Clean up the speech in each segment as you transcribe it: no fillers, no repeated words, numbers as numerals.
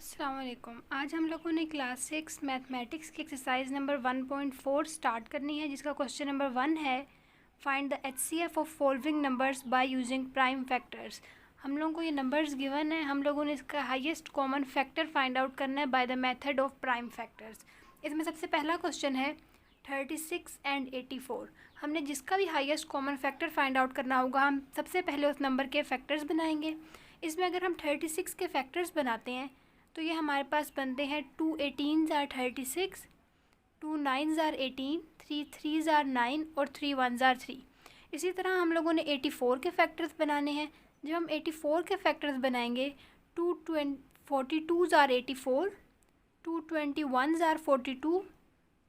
अस्सलाम वालेकुम। आज हम लोगों ने क्लास 6 मैथमेटिक्स की एक्सरसाइज नंबर 1.4 स्टार्ट करनी है, जिसका क्वेश्चन नंबर 1 है find the HCF of following numbers by using prime factors. हम लोगों को ये नंबर्स गिवन है, हम लोगों ने इसका highest common factor find out करना है by the method of prime factors. इसमें सबसे पहला क्वेश्चन है 36 एंड 84। हमने जिसका भी highest common factor find out करना होगा, हम सबसे पहले उस नंबर के फैक्टर्स बनाएंगे। इसमें अगर हम 36 के फैक्टर्स बनाते हैं तो ये हमारे पास बनते हैं 2 18s are 36, 2 9s are 18, 3 3s are 9 और 3 1s are 3। इसी तरह हम लोगों ने 84 के फैक्टर्स बनाने हैं। जब हम 84 के फैक्टर्स बनाएंगे 2 42s are 84, 2 21s are 42,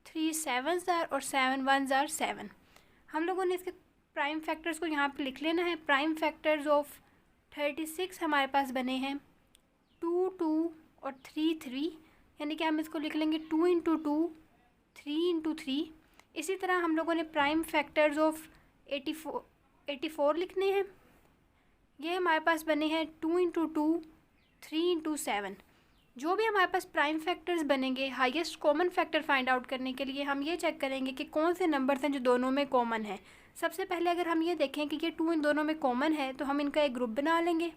3 7s are और 7 1s are 7। हम लोगों ने इसके प्राइम फैक्टर्स को यहाँ पे लिख लेना है। प्राइम फैक्टर्स ऑफ 36 हमारे पास बने हैं 2 2 और 3 3, यानी कि हम इसको लिख लेंगे 2 इंटू 2, 3 इंटू 3। इसी तरह हम लोगों ने प्राइम फैक्टर्स ऑफ 84 लिखने हैं। ये हमारे पास बने हैं 2 इंटू 2, 3 इंटू 7। जो भी हमारे पास प्राइम फैक्टर्स बनेंगे, highest common factor find out करने के लिए हम ये चेक करेंगे कि कौन से नंबर्स हैं जो दोनों में कॉमन है। सबसे पहले अगर हम ये देखें कि ये 2 इन दोनों में कॉमन है तो हम इनका एक ग्रुप बना लेंगे।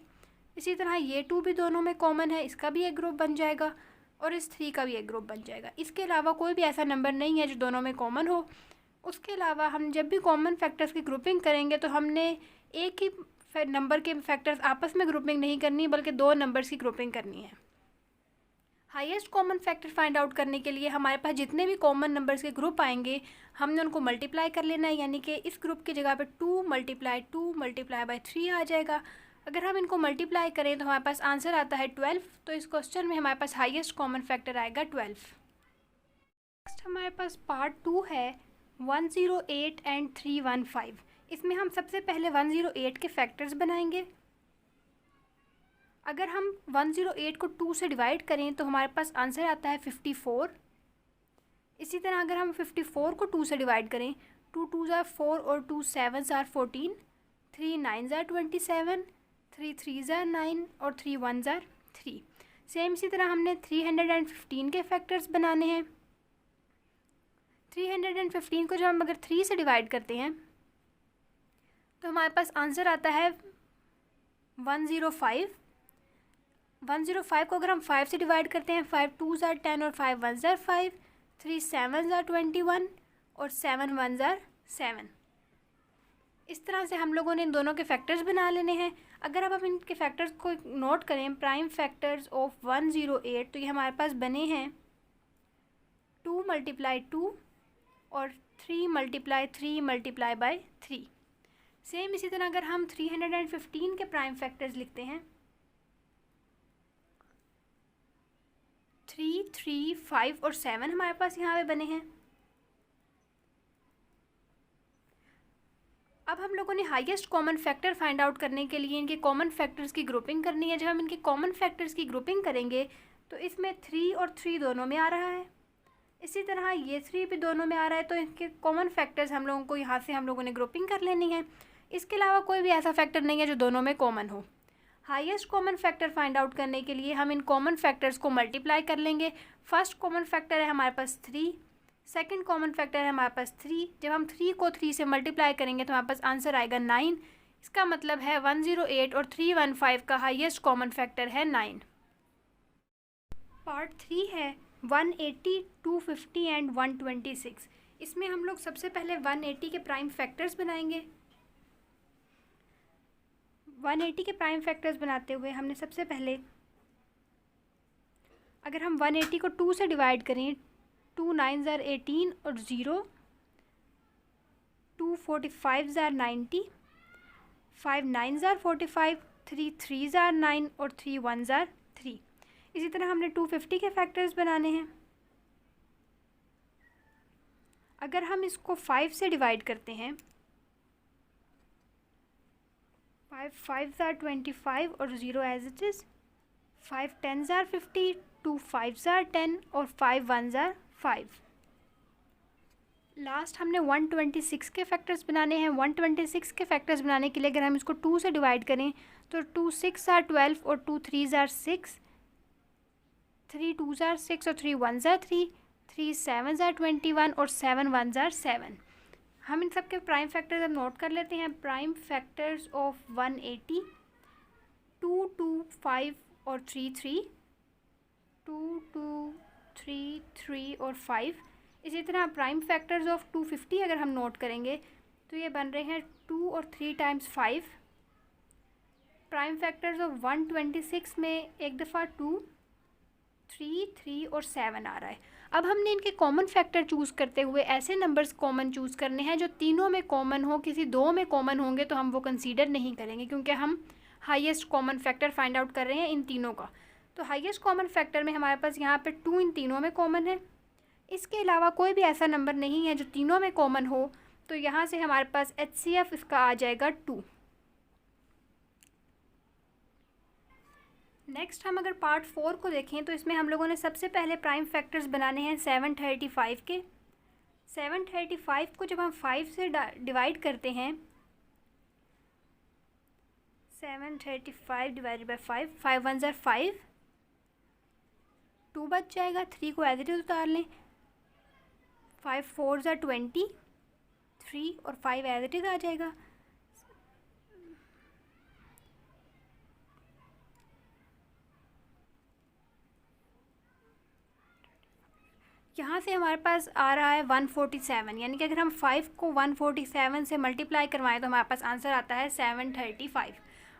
इसी तरह ये 2 भी दोनों में कॉमन है, इसका भी एक ग्रुप बन जाएगा और इस 3 का भी एक ग्रुप बन जाएगा। इसके अलावा कोई भी ऐसा नंबर नहीं है जो दोनों में कॉमन हो। उसके अलावा हम जब भी कॉमन फैक्टर्स की ग्रुपिंग करेंगे तो हमने एक ही नंबर के फैक्टर्स आपस में ग्रुपिंग नहीं करनी, बल्कि 2 नंबर्स की ग्रुपिंग करनी है। Highest common factor find out करने के लिए हमारे पास जितने भी कॉमन नंबर्स के ग्रुप आएंगे हमने उनको मल्टीप्लाई कर लेना है, यानी कि इस ग्रुप की जगह पे 2 मल्टीप्लाई बाय 3 आ जाएगा। अगर हम इनको मल्टीप्लाई करें तो हमारे पास आंसर आता है 12। तो इस क्वेश्चन में हमारे पास हाईएस्ट कॉमन फैक्टर आएगा 12। नेक्स्ट हमारे पास पार्ट 2 है 108 एंड 315। इसमें हम सबसे पहले 108 के फैक्टर्स बनाएंगे। अगर हम 108 को 2 से डिवाइड करें तो हमारे पास आंसर आता है 54। इसी तरह अगर हम 54 को 2 से डिवाइड करें, 2 2s are 4 और 2 7s are 14, 3 9s are 27, 3 3s are 9 और 3 1s are 3। सेम इसी तरह हमने 315 के फैक्टर्स बनाने हैं। 315 को जब हम अगर 3 से डिवाइड करते हैं तो हमारे पास आंसर आता है 105। 105 को अगर हम 5 से डिवाइड करते हैं, 5 2s are 10 और 5 1s are 5, 3 7s are 21 और 7 1s are 7। इस तरह से हम लोगों ने इन दोनों के फैक्टर्स बना लेने हैं। अगर अब हम इनके फैक्टर्स को नोट करें, प्राइम फैक्टर्स ऑफ 108, तो ये हमारे पास बने हैं 2 मल्टीप्लाई 2 और 3 मल्टीप्लाई 3 मल्टीप्लाई बाय 3। सेम इसी तरह अगर हम 315 के प्राइम फैक्टर्स लिखते हैं, 3 3 5 और 7 हमारे पास यहाँ पे बने हैं। अब हम लोगों ने highest common factor find out करने के लिए इनके कॉमन फैक्टर्स की ग्रुपिंग करनी है। जब हम इनके कॉमन फैक्टर्स की ग्रुपिंग करेंगे तो इसमें 3 और 3 दोनों में आ रहा है। इसी तरह ये 3 भी दोनों में आ रहा है, तो इनके कॉमन फैक्टर्स हम लोगों को यहाँ से हम लोगों ने ग्रुपिंग कर लेनी है। इसके अलावा कोई भी ऐसा फैक्टर नहीं है जो दोनों में कॉमन हो। Highest common factor find out करने के लिए हम इन कॉमन फैक्टर्स को मल्टीप्लाई कर लेंगे। फर्स्ट कॉमन फैक्टर है हमारे पास 3, सेकंड कॉमन फैक्टर है हमारे पास 3। जब हम 3 को 3 से मल्टीप्लाई करेंगे तो हमारे पास आंसर आएगा 9। इसका मतलब है 108 और 315 का हाईएस्ट कॉमन फैक्टर है 9। पार्ट 3 है 180, 250 एंड 126। इसमें हम लोग सबसे पहले 180 के प्राइम फैक्टर्स बनाएंगे। 180 के प्राइम फैक्टर्स बनाते हुए हमने सबसे पहले, अगर हम 180 को 2 से डिवाइड करें, 2 9s are 18 और 0, 2 45s are 90, 5 9s are 45, 3 3s are 9 और 3 1s are 3। इसी तरह हमने 250 के फैक्टर्स बनाने हैं। अगर हम इसको 5 से डिवाइड करते हैं, 5 5s are 25 और 0 as it is, 5 10s are 50, 2 5s are 10 और 5 1s are 5। लास्ट हमने 126 के फैक्टर्स बनाने हैं। 126 के फैक्टर्स बनाने के लिए अगर हम इसको 2 से डिवाइड करें तो 2 6 are 12 और 2 3s are 6, 3 2 ज़ार 6 और 3 1 ज़ार 3, 3 7 ज़ार 21 और 7 1 ज़ार 7। हम इन सब के प्राइम फैक्टर्स अब नोट कर लेते हैं। प्राइम फैक्टर्स ऑफ 180, 2 2 5 और 3 3, 2 2 3 3 और 5। इसी तरह प्राइम फैक्टर्स ऑफ 250 अगर हम नोट करेंगे तो ये बन रहे हैं 2 और 3 टाइम्स 5। प्राइम फैक्टर्स ऑफ 126 में एक दफ़ा 2, 3 3 और 7 आ रहा है। अब हमने इनके कॉमन फैक्टर चूज़ करते हुए ऐसे नंबर्स कॉमन चूज़ करने हैं जो तीनों में कॉमन हो। किसी दो में कॉमन होंगे तो हम वो कंसीडर नहीं करेंगे, क्योंकि हम highest common factor find out कर रहे हैं इन तीनों का। तो हाईएस्ट कॉमन फैक्टर में हमारे पास यहाँ पे 2 इन तीनों में कॉमन है। इसके अलावा कोई भी ऐसा नंबर नहीं है जो तीनों में कॉमन हो, तो यहाँ से हमारे पास HCF इसका आ जाएगा 2। नेक्स्ट हम अगर पार्ट 4 को देखें तो इसमें हम लोगों ने सबसे पहले प्राइम फैक्टर्स बनाने हैं 735 के। 735 को जब हम 5 से डिवाइड करते हैं, 735 डिवाइडेड बाई 5, 5 1 ज़ार 5, 2 बच जाएगा। 3 को एज इट इज़ उतार लें, 5 4 ज़ार 20, 3 और 5 एज इट इज़ आ जाएगा। यहाँ से हमारे पास आ रहा है 147, यानी कि अगर हम 5 को 147 से मल्टीप्लाई करवाएं तो हमारे पास आंसर आता है 735।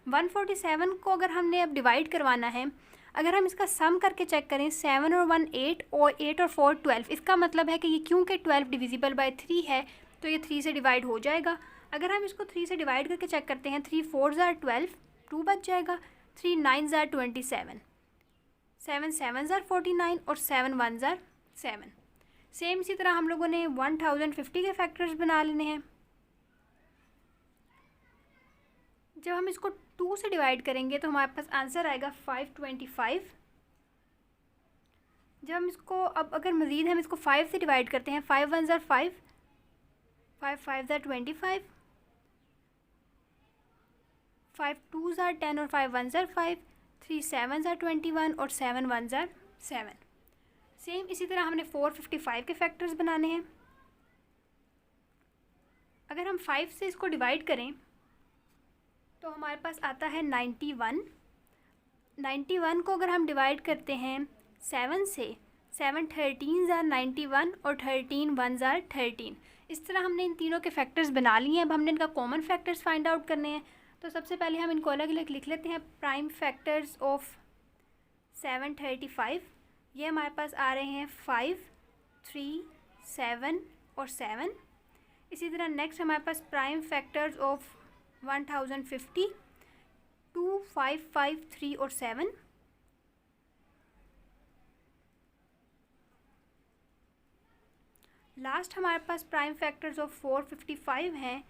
147 को अगर हमने अब डिवाइड करवाना है, अगर हम इसका सम करके चेक करें, 7 और 1 8 और 8 और 4 12, इसका मतलब है कि ये क्योंकि 12 डिविजिबल बाय 3 है तो ये 3 से डिवाइड हो जाएगा। अगर हम इसको 3 से डिवाइड करके चेक करते हैं, 3 4 ज़ार 12, 2 बच जाएगा। 3 9 ज़ार 27, 7 7 ज़ार 49 और 7 1 ज़ार 7। सेम इसी तरह हम लोगों ने 1050 के फैक्टर्स बना लेने हैं। जब हम इसको 2 से डिवाइड करेंगे तो हमारे पास आंसर आएगा 525। जब हम इसको अब अगर मज़ीद हम इसको 5 से डिवाइड करते हैं, 5 1 ज़ार 5, 5 5 ज़ार 25, 5 2 ज़ार 10 और 5 1 ज़ार 5, 3 7 ज़ार 21 और 7 1 ज़ार 7। सेम इसी तरह हमने 455 के फैक्टर्स बनाने हैं। अगर हम 5 से इसको डिवाइड करें तो हमारे पास आता है 91। 91 को अगर हम डिवाइड करते हैं 7 से, 7 13 ज़ार 91 और 13 1 ज़ार 13। इस तरह हमने इन तीनों के फैक्टर्स बना लिए हैं। अब हमने इनका कॉमन फैक्टर्स फाइंड आउट करने हैं। तो सबसे पहले हम इनको अलग अलग लिख लेते हैं। प्राइम फैक्टर्स ऑफ 735, ये हमारे पास आ रहे हैं 5 3 7 और 7। इसी तरह नेक्स्ट हमारे पास प्राइम फैक्टर्स ऑफ 1050, 2 5 5 3 और 7। लास्ट हमारे पास प्राइम फैक्टर्स ऑफ 455 हैं,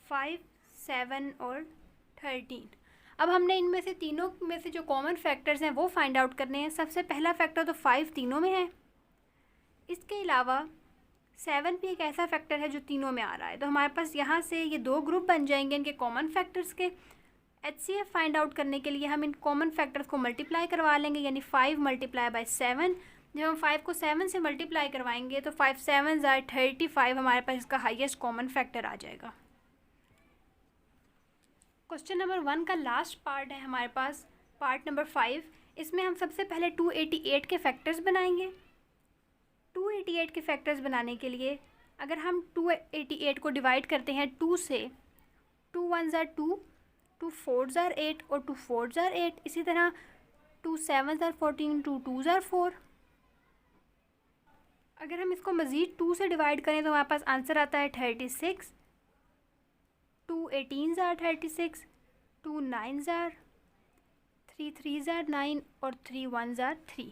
5 7 और 13। अब हमने इनमें से तीनों में से जो कॉमन फैक्टर्स हैं वो फाइंड आउट करने हैं। सबसे पहला फैक्टर तो 5 तीनों में है। इसके अलावा 7 भी एक ऐसा फैक्टर है जो तीनों में आ रहा है। तो हमारे पास यहाँ से ये दो ग्रुप बन जाएंगे इनके कॉमन फैक्टर्स के। HCF फाइंड आउट करने के लिए हम इन कॉमन फैक्टर्स को मल्टीप्लाई करवा लेंगे, यानी 5 मल्टीप्लाई बाय 7। जब हम 5 को 7 से मल्टीप्लाई करवाएंगे तो 5 7 ज़ार 35 हमारे पास इसका हाईएस्ट कॉमन फैक्टर आ जाएगा। क्वेश्चन नंबर 1 का लास्ट पार्ट है हमारे पास, पार्ट नंबर 5। इसमें हम सबसे पहले 288 के फैक्टर्स बनाएंगे। 288 के फैक्टर्स बनाने के लिए अगर हम 288 को डिवाइड करते हैं 2 से, 2 1 ज़ार 2, 2 4 ज़ार 8 और 2 4 ज़ार 8। इसी तरह 2 7 ज़ार 14, 2 2 ज़ार 4। अगर हम इसको मज़ीद 2 से डिवाइड करें तो हमारे पास आंसर आता है 36। 2 18 ज़ार 36, 2 9 ज़ार, 3 3 ज़ार 9 और 3 1 ज़ार 3।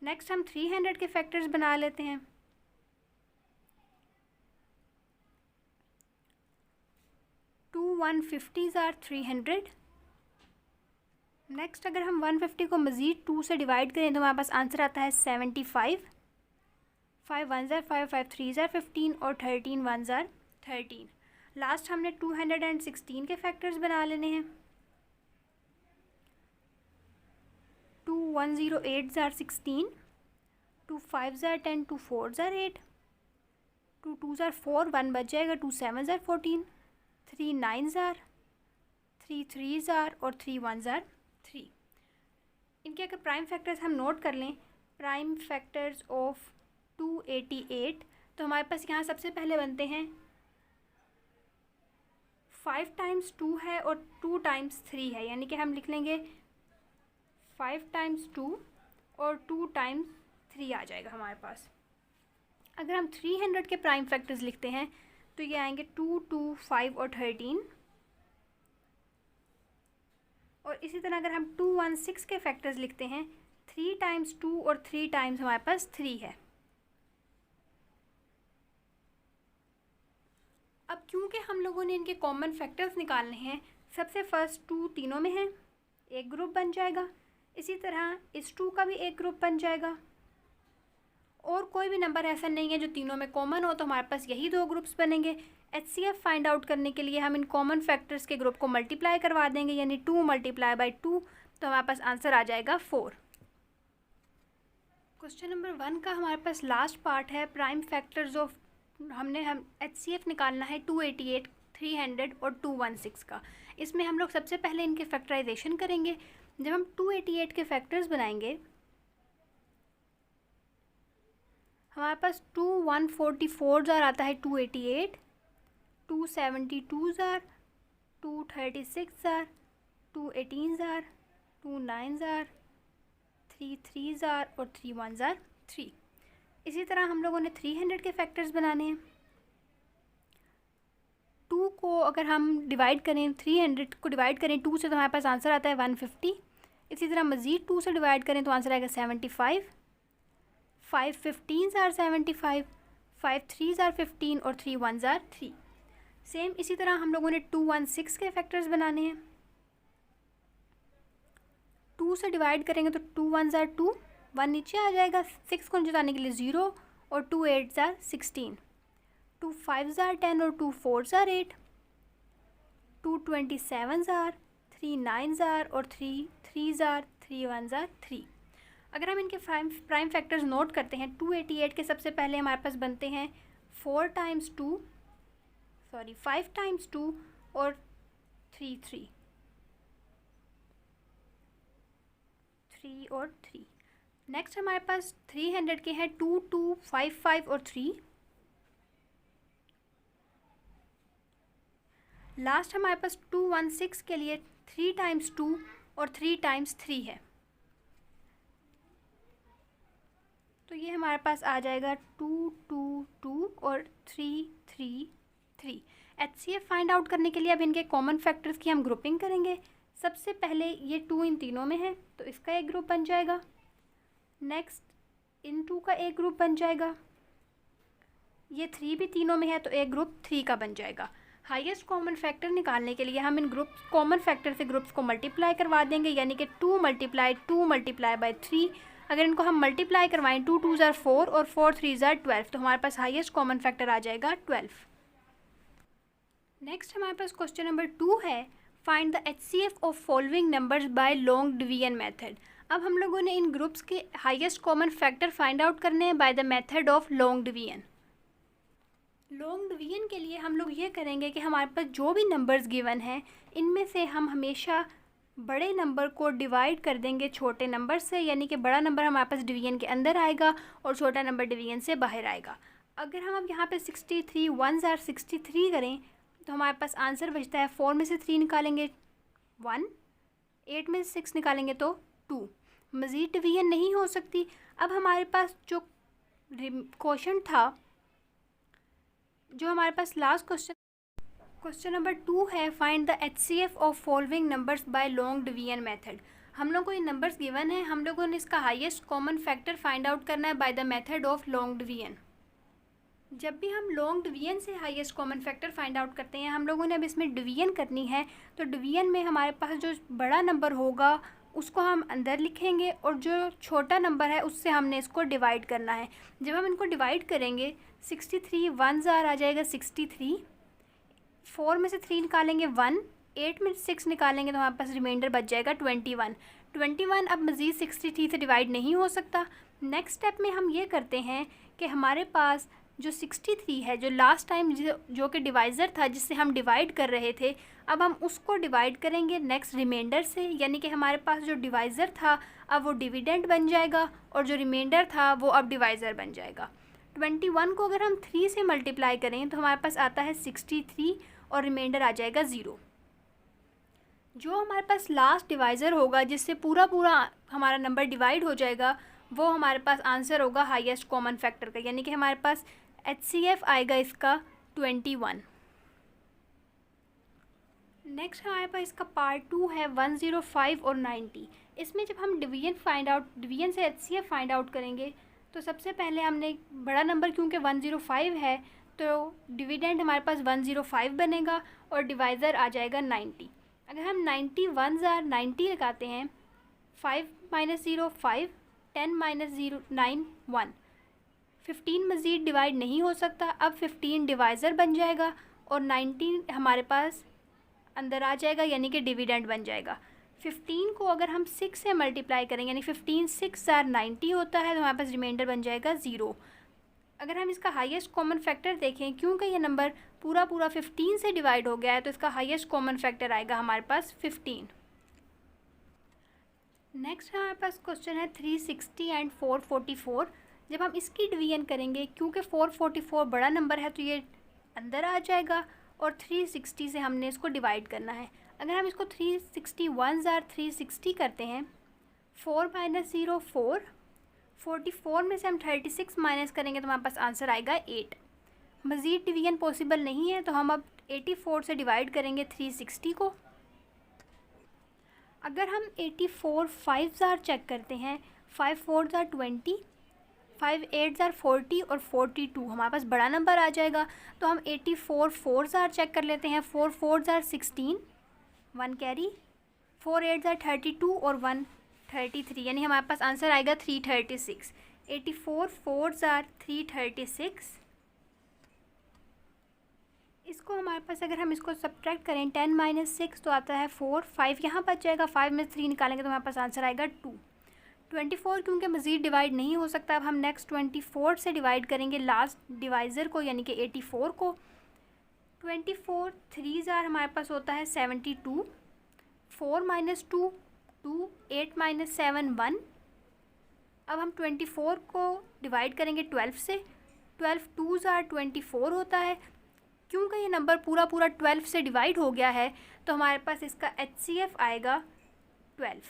नेक्स्ट हम 300 के फैक्टर्स बना लेते हैं। 2 150 ज़ार 300। नेक्स्ट अगर हम 150 को मज़ीद 2 से डिवाइड करें तो हमारे पास आंसर आता है 75। 5 1 ज़ार 5, 5 3 ज़ार 15 और 13 1 ज़ार 13। लास्ट हमने 216 के फैक्टर्स बना लेने हैं। 2 1 0 8 ज़ार 16, 2 5 ज़ार 10, 2 4 ज़ार 8, 2 2 ज़ार 4, 1 बच जाएगा, 2 7 ज़ार 14, 3 9 ज़ार, 3 3 ज़ार और 3 1 ज़ार 3। इनके अगर प्राइम फैक्टर्स हम नोट कर लें, प्राइम फैक्टर्स ऑफ 288, तो हमारे पास यहाँ सबसे पहले बनते हैं 5 टाइम्स 2 है और 2 टाइम्स 3 है, यानी कि हम लिख लेंगे 5 टाइम्स 2 और 2 टाइम्स 3 आ जाएगा हमारे पास। अगर हम 300 के प्राइम फैक्टर्स लिखते हैं तो ये आएंगे 2 2 5 और 13। और इसी तरह अगर हम 216 के फैक्टर्स लिखते हैं, 3 टाइम्स 2 और 3 टाइम्स हमारे पास 3 है। अब क्योंकि हम लोगों ने इनके कॉमन फैक्टर्स निकालने हैं, सबसे फर्स्ट 2 तीनों में है, एक ग्रुप बन जाएगा। इसी तरह इस 2 का भी एक ग्रुप बन जाएगा। और कोई भी नंबर ऐसा नहीं है जो तीनों में कॉमन हो, तो हमारे पास यही 2 ग्रुप्स बनेंगे। HCF फाइंड आउट करने के लिए हम इन कॉमन फैक्टर्स के ग्रुप को मल्टीप्लाई करवा देंगे, यानी 2 × 2, तो हमारे पास आंसर आ जाएगा 4। क्वेश्चन नंबर 1 का हमारे पास लास्ट पार्ट है प्राइम फैक्टर्स ऑफ, हम HCF निकालना है 288, 300 और 216 का। इसमें हम लोग सबसे पहले इनके फैक्टराइजेशन करेंगे। जब हम 288 के फैक्टर्स बनाएंगे, हमारे पास 2 144 ज़ार आता है 288, 272 ज़ार, 236 ज़ार, 218 ज़ार, 29 ज़ार, 33 ज़ार और 31 ज़ार 3। इसी तरह हम लोगों ने 300 के फैक्टर्स बनाने हैं। 2 को अगर हम डिवाइड करें, 300 को डिवाइड करें 2 से, तो हमारे पास आंसर आता है 150। इसी तरह मज़ीद 2 से डिवाइड करें तो आंसर आएगा 75। 5 15 ज़ार 75, 5 3 ज़ार 15 और 3 1 ज़ार 3। सेम इसी तरह हम लोगों ने 216 के फैक्टर्स बनाने हैं। 2 से डिवाइड करेंगे तो 2 1 ज़ार 2, 1 नीचे आ जाएगा, 6 को जताने के लिए 0 और 2 8 ज़ार 16, 2 5 ज़ार 10 और 2 4 ज़ार 8, 2 27 ज़ार, 3 9 ज़ार और 3 3 ज़ार, 3 1 ज़ार 3। अगर हम इनके प्राइम फैक्टर्स नोट करते हैं, 288 के सबसे पहले हमारे पास बनते हैं 5 टाइम्स 2 और 3 और 3। नेक्स्ट हमारे पास 300 के हैं 2 2 5 5 और 3। लास्ट हमारे पास 216 के लिए 3 टाइम्स 2 और 3 टाइम्स 3 है, तो ये हमारे पास आ जाएगा 2 2 2 और 3 3 3। HCF फाइंड आउट करने के लिए अब इनके कॉमन फैक्टर्स की हम ग्रुपिंग करेंगे। सबसे पहले ये 2 इन तीनों में है, तो इसका एक ग्रुप बन जाएगा। नेक्स्ट इन 2 का एक ग्रुप बन जाएगा। ये 3 भी तीनों में है, तो एक ग्रुप 3 का बन जाएगा। हाईएस्ट कॉमन फैक्टर निकालने के लिए हम इन कॉमन फैक्टर से ग्रुप्स को मल्टीप्लाई करवा देंगे, यानी कि 2 × 3। अगर इनको हम मल्टीप्लाई करवाएं, 2 2 ज़ार 4 और 4 3 ज़ार 12, तो हमारे पास हाईएस्ट कॉमन फैक्टर आ जाएगा 12। नेक्स्ट हमारे पास क्वेश्चन नंबर 2 है, find the HCF of following numbers by long division method. अब हम लोगों ने इन ग्रुप्स के highest common factor find out करने हैं by the method of long division. Long division के लिए हम लोग ये करेंगे कि हमारे पास जो भी नंबर्स गिवन हैं, इनमें से हम हमेशा बड़े नंबर को डिवाइड कर देंगे छोटे नंबर से, यानी कि बड़ा नंबर हमारे पास डिवीजन के अंदर आएगा और छोटा नंबर डिवीजन से बाहर आएगा। अगर हम अब यहाँ पे 63 1 ज़ार 63 करें, तो हमारे पास आंसर बचता है 4 में से 3 निकालेंगे 1, 8 में से 6 निकालेंगे तो 2। मज़ीद डिवीजन नहीं हो सकती। अब हमारे पास जो क्वेश्चन था, जो हमारे पास लास्ट क्वेश्चन नंबर 2 है, find the HCF of following numbers by long division method. हम लोग को ये नंबर्स गिवन है, हम लोगों ने इसका highest common factor find out करना है by the method of long division. जब भी हम लॉन्ग डिवीजन से highest common factor find out करते हैं, हम लोगों ने अब इसमें डिवीजन करनी है, तो डिवीजन में हमारे पास जो बड़ा नंबर होगा उसको हम अंदर लिखेंगे और जो छोटा नंबर है उससे हमने इसको डिवाइड करना है। जब हम इनको डिवाइड करेंगे, 63 1 ज़ार आ जाएगा 63, 4 में से 3 निकालेंगे 1, 8 में 6 निकालेंगे तो हमारे पास रिमाइंडर बच जाएगा 21। 21 अब मज़ीद 63 से डिवाइड नहीं हो सकता। नेक्स्ट स्टेप में हम ये करते हैं कि हमारे पास जो 63 है, जो लास्ट टाइम जो कि डिवाइज़र था जिससे हम डिवाइड कर रहे थे, अब हम उसको डिवाइड करेंगे नेक्स्ट रिमाइंडर से, यानी कि हमारे पास जो डिवाइज़र था अब वो डिविडेंड बन जाएगा और जो रिमाइंडर था वो अब डिवाइज़र बन जाएगा। 21 को अगर हम 3 से मल्टीप्लाई करें तो हमारे पास आता है 63 और रिमाइंडर आ जाएगा 0। जो हमारे पास लास्ट डिवाइज़र होगा जिससे पूरा हमारा नंबर डिवाइड हो जाएगा, वो हमारे पास आंसर होगा हाईएस्ट कॉमन फैक्टर का, यानी कि हमारे पास HCF आएगा इसका 21। नेक्स्ट हमारे पास इसका पार्ट 2 है 105 और 90। इसमें जब हम डिवीजन से HCF फाइंड आउट करेंगे तो सबसे पहले हमने बड़ा नंबर क्योंकि 105 है तो डिविडेंड हमारे पास 105 बनेगा और डिवाइज़र आ जाएगा 90। अगर हम 90 लगाते हैं, 5 - 0 5, 10 - 0 9 1, 15 मज़ीद डिवाइड नहीं हो सकता। अब 15 डिवाइज़र बन जाएगा और 90 हमारे पास अंदर आ जाएगा, यानी कि डिविडेंड बन जाएगा। 15 को अगर हम 6 से मल्टीप्लाई करेंगे, यानी 15 6 90 होता है, तो हमारे पास रिमाइंडर बन जाएगा 0। अगर हम इसका हाईएस्ट कॉमन फैक्टर देखें, क्योंकि ये नंबर पूरा 15 से डिवाइड हो गया है, तो इसका हाईएस्ट कॉमन फैक्टर आएगा हमारे पास 15। नेक्स्ट हमारे पास क्वेश्चन है 360 एंड 444। जब हम इसकी डिवीजन करेंगे, क्योंकि 444 बड़ा नंबर है तो ये अंदर आ जाएगा और 360 से हमने इसको डिवाइड करना है। अगर हम इसको 361 360 करते हैं, 4 - 0 4, 44 में से हम 36 माइनस करेंगे तो हमारे पास आंसर आएगा 8। मज़ीद डिवीजन पॉसिबल नहीं है तो हम अब 84 से डिवाइड करेंगे 360 को। अगर हम 84 5 चेक करते हैं, 5 4 20, 5 8 40 और 42 हमारे पास बड़ा नंबर आ जाएगा। तो हम 84 4 चेक कर लेते हैं, 4 4 16, 1 कैरी, 4 8 32 और 1 33, यानी हमारे पास आंसर आएगा 336। 84 4 336। इसको हमारे पास अगर हम इसको सब्ट्रैक्ट करें 10 - 6 तो आता है 4, 5 यहाँ बच जाएगा, 5 में 3 निकालेंगे तो हमारे पास आंसर आएगा 2। 24 क्योंकि मज़ीद डिवाइड नहीं हो सकता, अब हम नेक्स्ट 24 से डिवाइड करेंगे लास्ट डिवाइज़र को, यानी कि 84 को। 24 3 हमारे पास होता है 72, 4 - 2 2, 8 - 7 1। अब हम 24 को डिवाइड करेंगे 12 से, 12 2 24 होता है। क्योंकि ये नंबर पूरा 12 से डिवाइड हो गया है तो हमारे पास इसका HCF आएगा 12।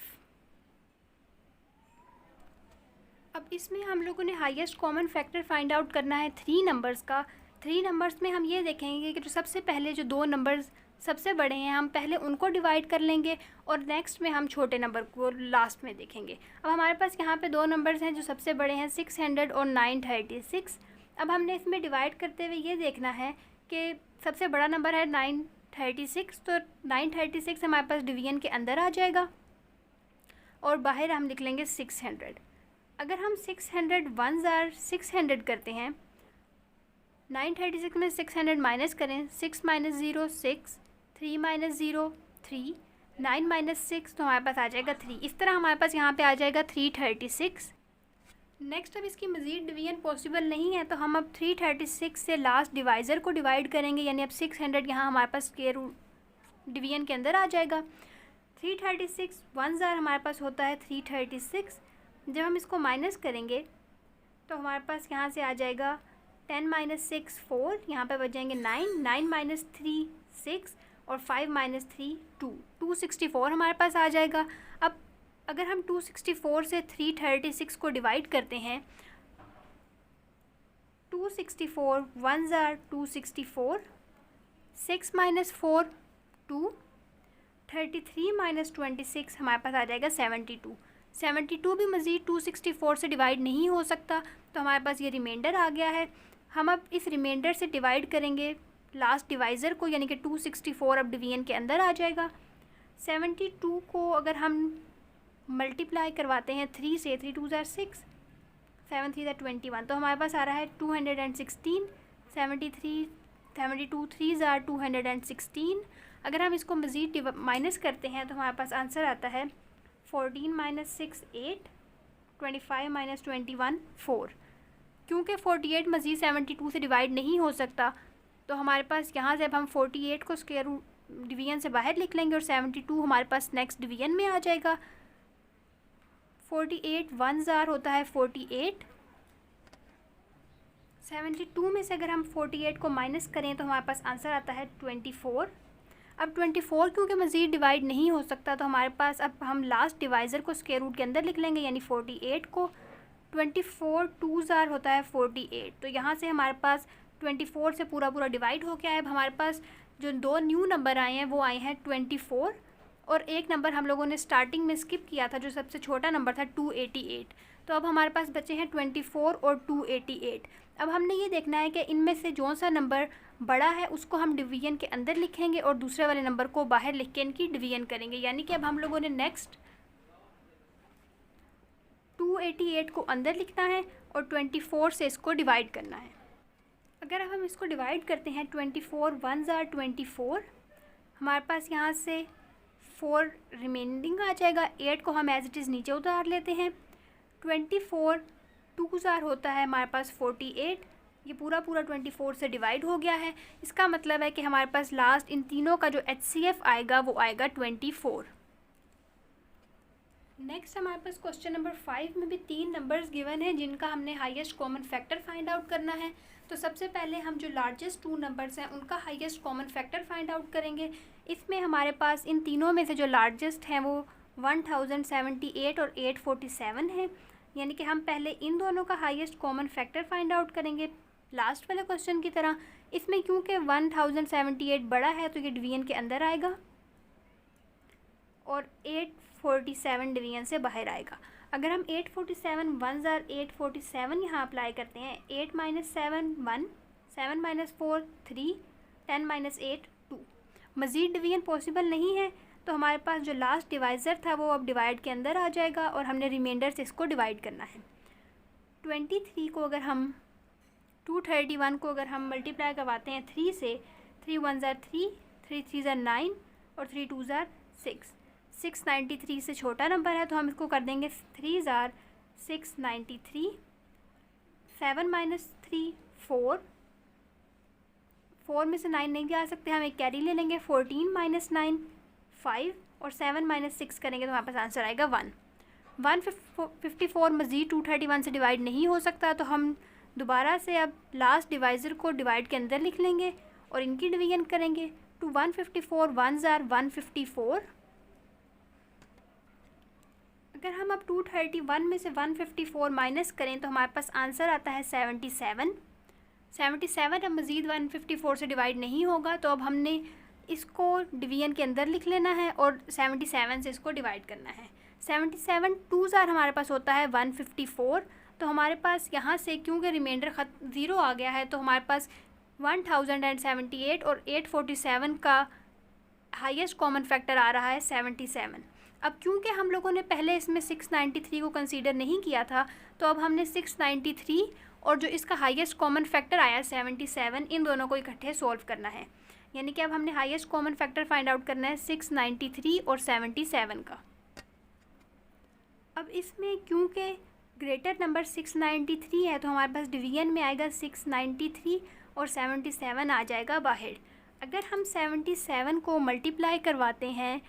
अब इसमें हम लोगों ने highest common factor find out करना है 3 नंबर्स का। 3 नंबर्स में हम ये देखेंगे कि जो सबसे पहले जो 2 नंबर्स सबसे बड़े हैं हम पहले उनको डिवाइड कर लेंगे और नेक्स्ट में हम छोटे नंबर को लास्ट में देखेंगे। अब हमारे पास यहाँ पे 2 नंबर्स हैं जो सबसे बड़े हैं, 600 और 936। अब हमने इसमें डिवाइड करते हुए ये देखना है कि सबसे बड़ा नंबर है 936, तो 936 हमारे पास डिवीजन के अंदर आ जाएगा और बाहर हम लिख लेंगे 600। अगर हम 600 600 करते हैं, 936 में 600 माइनस करें, 6 - 0 6, 3 - 0 3, 9 - 6 तो हमारे पास आ जाएगा 3। इस तरह हमारे पास यहाँ पे आ जाएगा 336। नेक्स्ट अब इसकी मज़ीद डिवीजन पॉसिबल नहीं है तो हम अब 336 से लास्ट डिवाइज़र को डिवाइड करेंगे, यानी अब 600 यहाँ हमारे पास स्क्वायर डिवीजन के अंदर आ जाएगा। 336 1 हमारे पास होता है 336। जब हम इसको माइनस करेंगे तो हमारे पास यहाँ से आ जाएगा 10 - 6 4, यहाँ पे बच जाएंगे 9, 9 - 3 6 और 5 - 3 2, 264 हमारे पास आ जाएगा। अब अगर हम 264 से 336 को डिवाइड करते हैं, 264 1 264, 6 - 4 2, 33 - 26 हमारे पास आ जाएगा 72। 72 भी मज़ीद 264 से डिवाइड नहीं हो सकता तो हमारे पास ये रिमाइंडर आ गया है। हम अब इस रिमाइंडर से डिवाइड करेंगे लास्ट डिवाइज़र को, यानी कि 264 अब डिवीजन के अंदर आ जाएगा। 72 को अगर हम मल्टीप्लाई करवाते हैं 3 से, 3 2 6, 7 3 21, तो हमारे पास आ रहा है 216। 72 3 216। अगर हम इसको मज़ीद माइनस करते हैं तो हमारे पास आंसर आता है 14 माइनस 6 8, 25 माइनस 21 4। क्योंकि 48 मज़ीद 72 से डिवाइड नहीं हो सकता, तो हमारे पास यहाँ से अब हम 48 को स्क्वायर रूट डिवीजन से बाहर लिख लेंगे और 72 हमारे पास नेक्स्ट डिवीजन में आ जाएगा। 48 1 ज़ार होता है 48। 72 में से अगर हम 48 को माइनस करें तो हमारे पास आंसर आता है 24। अब 24 क्योंकि मज़ीद डिवाइड नहीं हो सकता, तो हमारे पास अब हम लास्ट डिवाइज़र को स्क्वायर रूट के अंदर लिख लेंगे, यानी 48 को। 24 2 ज़ार होता है 48, तो यहाँ से हमारे पास 24 से पूरा पूरा डिवाइड हो गया है। अब हमारे पास जो दो न्यू नंबर आए हैं वो आए हैं 24, और एक नंबर हम लोगों ने स्टार्टिंग में स्किप किया था जो सबसे छोटा नंबर था 288। तो अब हमारे पास बचे हैं 24 और 288। अब हमने ये देखना है कि इनमें से जो सा नंबर बड़ा है उसको हम डिवीजन के अंदर लिखेंगे और दूसरे वाले नंबर को बाहर लिख के इनकी डिवीजन करेंगे। यानी कि अब हम लोगों ने नेक्स्ट 288 को अंदर लिखना है और 24 से इसको डिवाइड करना है। अगर अब हम इसको डिवाइड करते हैं 24 1 ज़ार 24, हमारे पास यहाँ से 4 रिमेनिंग आ जाएगा। 8 को हम एज इट इज़ नीचे उतार लेते हैं। 24 2 ज़ार होता है हमारे पास 48, ये पूरा पूरा 24 से डिवाइड हो गया है। इसका मतलब है कि हमारे पास लास्ट इन तीनों का जो HCF आएगा वो आएगा 24। नेक्स्ट हमारे पास क्वेश्चन नंबर 5 में भी 3 नंबर्स गिवन है जिनका हमने highest common factor find out करना है। तो सबसे पहले हम जो लार्जेस्ट 2 नंबर्स हैं उनका highest common factor find out करेंगे। इसमें हमारे पास इन तीनों में से जो लार्जेस्ट हैं वो 1078 और 847 है, यानी कि हम पहले इन दोनों का highest common factor find out करेंगे लास्ट वाले क्वेश्चन की तरह। इसमें क्योंकि 1078 बड़ा है तो ये डिवीजन के अंदर आएगा और 847 डिवीजन से बाहर आएगा। अगर हम 847 1 ज़ार 847 यहाँ अप्लाई करते हैं, 8 माइनस 7 1, 7 माइनस 4 3, 10 माइनस 8 2। मज़ीद डिवीजन पॉसिबल नहीं है, तो हमारे पास जो लास्ट डिवाइज़र था वो अब डिवाइड के अंदर आ जाएगा और हमने रिमाइंडर से इसको डिवाइड करना है। 23 को अगर हम 231 को अगर हम मल्टीप्लाई करवाते हैं 3 से, 3 1 ज़ार 3, 3 3 ज़ार 9 और 3 2 ज़ार 6। 693 से छोटा नंबर है तो हम इसको कर देंगे 3 ज़ार 693। 7 माइनस 3 4, 4 में से 9 नहीं जा सकते, हम एक कैरी ले लेंगे। 14 माइनस 9 5 और 7 माइनस 6 करेंगे तो हमारे पास आंसर आएगा 1। 154 मज़ीद 231 से डिवाइड नहीं हो सकता, तो हम दोबारा से अब लास्ट डिवाइज़र को डिवाइड के अंदर लिख लेंगे और इनकी डिवीजन करेंगे। टू 154 1 ज़ार 154। अगर हम अब 231 में से 154 माइनस करें तो हमारे पास आंसर आता है 77। 77 अब मज़ीद 154 से डिवाइड नहीं होगा, तो अब हमने इसको डिवीजन के अंदर लिख लेना है और 77 से इसको डिवाइड करना है। 77 2 ज़ार हमारे पास होता है 154, तो हमारे पास यहाँ से क्योंकि रिमाइंडर ज़ीरो आ गया है तो हमारे पास 1078 और 847 का हाईएस्ट कॉमन फैक्टर आ रहा है 77। अब क्योंकि हम लोगों ने पहले इसमें 693 को कंसीडर नहीं किया था, तो अब हमने 693 और जो इसका हाईएस्ट कॉमन फैक्टर आया 77, इन दोनों को इकट्ठे सॉल्व करना है। यानी कि अब हमने highest common factor find out करना है 693 और 77 का। अब इसमें क्योंकि ग्रेटर नंबर 693 है तो हमारे पास डिवीजन में आएगा 693 और 77 आ जाएगा बाहर। अगर हम 77 को मल्टीप्लाई करवाते हैं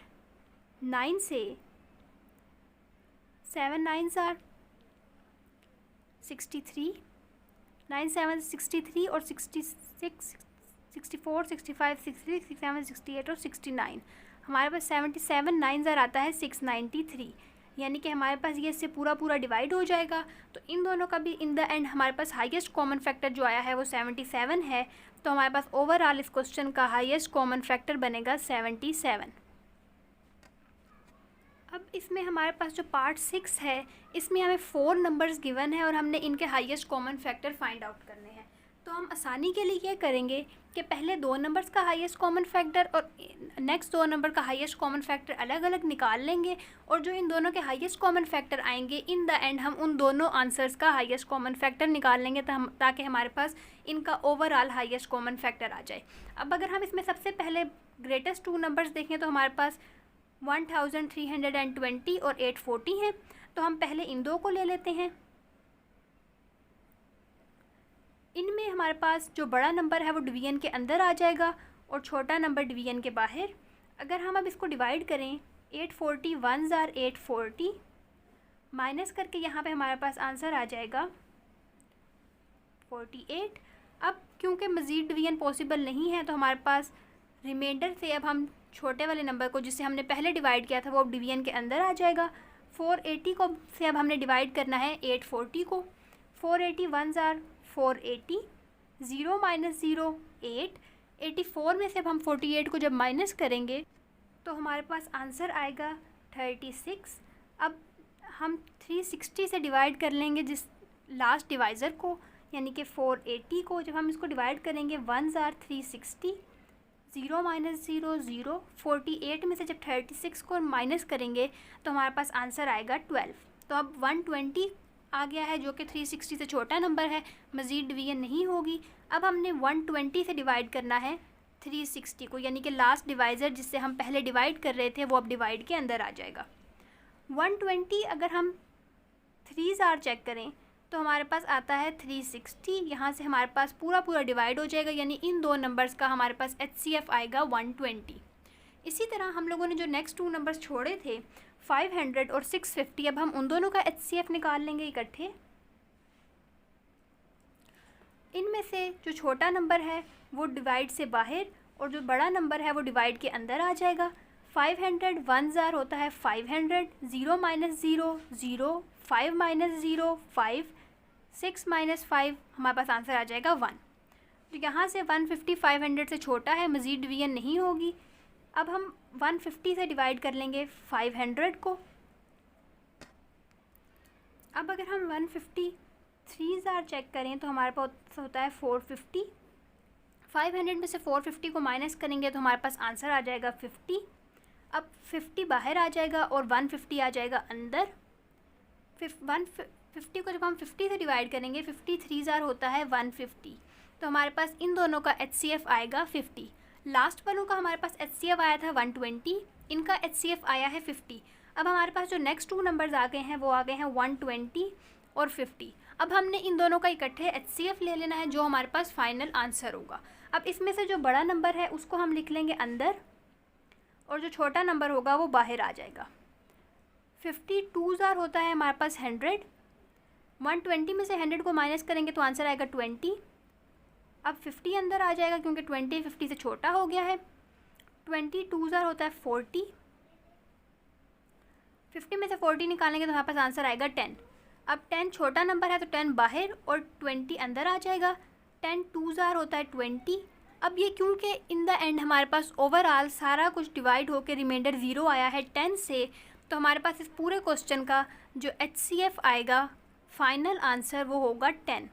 9 से, 7 9 ज़ार 63, 9 7 63 और 66 64 65 63 67 68 और 69, हमारे पास 77 9 ज़ार आता है 693, यानी कि हमारे पास ये इससे पूरा पूरा डिवाइड हो जाएगा। तो इन दोनों का भी इन द एंड हमारे पास हाईएस्ट कॉमन फैक्टर जो आया है वो 77 है, तो हमारे पास ओवरऑल इस क्वेश्चन का हाईएस्ट कॉमन फैक्टर बनेगा 77। अब इसमें हमारे पास जो पार्ट 6 है इसमें हमें 4 नंबर्स गिवन है और हमने इनके highest common factor find out करने हैं। तो हम आसानी के लिए ये करेंगे कि पहले 2 नंबर्स का हाईएस्ट कॉमन फैक्टर और नेक्स्ट 2 नंबर का हाईएस्ट कॉमन फैक्टर अलग अलग निकाल लेंगे और जो इन दोनों के हाईएस्ट कॉमन फैक्टर आएंगे इन द एंड हम उन दोनों आंसर्स का हाईएस्ट कॉमन फैक्टर निकाल लेंगे ताकि हमारे पास इनका ओवरऑल हाईएस्ट कॉमन फैक्टर आ जाए। अब अगर हम इसमें सबसे पहले ग्रेटेस्ट 2 नंबर्स देखें तो हमारे पास 1320 और 840 हैं, तो हम पहले इन दो को ले लेते हैं। इनमें हमारे पास जो बड़ा नंबर है वो डिवीजन के अंदर आ जाएगा और छोटा नंबर डिवीजन के बाहर। अगर हम अब इसको डिवाइड करें, 840 1s are 840 माइनस करके यहाँ पे हमारे पास आंसर आ जाएगा 48। अब क्योंकि मज़ीद डिवीजन पॉसिबल नहीं है तो हमारे पास रिमाइंडर से अब हम छोटे वाले नंबर को जिससे हमने पहले डिवाइड किया था वो अब डिवीजन के अंदर आ जाएगा। 480 को से अब हमने डिवाइड करना है 840 को। 480 1s are 480, 0 माइनस 0 8, 84 में से अब हम 48 को जब माइनस करेंगे तो हमारे पास आंसर आएगा 36। अब हम 360 से डिवाइड कर लेंगे जिस लास्ट डिवाइज़र को, यानी कि 480 को। जब हम इसको डिवाइड करेंगे 1s are 360, 0 माइनस 0 0, 48 में से जब 36 को माइनस करेंगे तो हमारे पास आंसर आएगा 12। तो अब 120 आ गया है जो कि 360 से छोटा नंबर है, मज़ीद डिवीजन नहीं होगी। अब हमने 120 से डिवाइड करना है 360 को, यानी कि लास्ट डिवाइज़र जिससे हम पहले डिवाइड कर रहे थे वो अब डिवाइड के अंदर आ जाएगा। 120 अगर हम 3s are चेक करें तो हमारे पास आता है 360, यहाँ से हमारे पास पूरा डिवाइड हो जाएगा, यानी इन दो नंबर्स का हमारे पास HCF आएगा 120। इसी तरह हम लोगों ने जो नेक्स्ट टू नंबर्स छोड़े थे 500 और 650, अब हम उन दोनों का HCF निकाल लेंगे इकट्ठे। इनमें से जो छोटा नंबर है वो डिवाइड से बाहर और जो बड़ा नंबर है वो डिवाइड के अंदर आ जाएगा। 500 1s are होता है 500, 0 माइनस 0 0, 5 माइनस 0 5, 6 माइनस 5, हमारे पास आंसर आ जाएगा 1। तो यहाँ से 150 500 से छोटा है, मज़ीद डिवीजन नहीं होगी। अब हम 150 से डिवाइड कर लेंगे 500 को। अब अगर हम 150 3s are चेक करें तो हमारे पास होता है 450। 500 में से 450 को माइनस करेंगे तो हमारे पास आंसर आ जाएगा 50। अब 50 बाहर आ जाएगा और 150 आ जाएगा अंदर। 150 को जब हम 50 से डिवाइड करेंगे, 50 3s are होता है 150, तो हमारे पास इन दोनों का HCF आएगा 50। लास्ट वालों का हमारे पास HCF आया था 120, इनका HCF आया है 50। अब हमारे पास जो नेक्स्ट टू नंबर्स आ गए हैं वो आ गए हैं 120 और 50। अब हमने इन दोनों का इकट्ठे HCF ले लेना है जो हमारे पास फाइनल आंसर होगा। अब इसमें से जो बड़ा नंबर है उसको हम लिख लेंगे अंदर और जो छोटा नंबर होगा वो बाहर आ जाएगा। 52s are होता है हमारे पास 100, 120 में से 100 को माइनस करेंगे तो आंसर आएगा 20। अब 50 अंदर आ जाएगा क्योंकि 20 50 से छोटा हो गया है। 22s are होता है 40, 50 में से 40 निकालेंगे तो हमारे पास आंसर आएगा 10। अब 10 छोटा नंबर है तो 10 बाहर और 20 अंदर आ जाएगा। 10 2s are होता है 20। अब ये क्योंकि इन द एंड हमारे पास ओवरऑल सारा कुछ डिवाइड होकर रिमाइंडर 0 आया है 10 से, तो हमारे पास इस पूरे क्वेश्चन का जो HCF आएगा फाइनल आंसर वो होगा 10।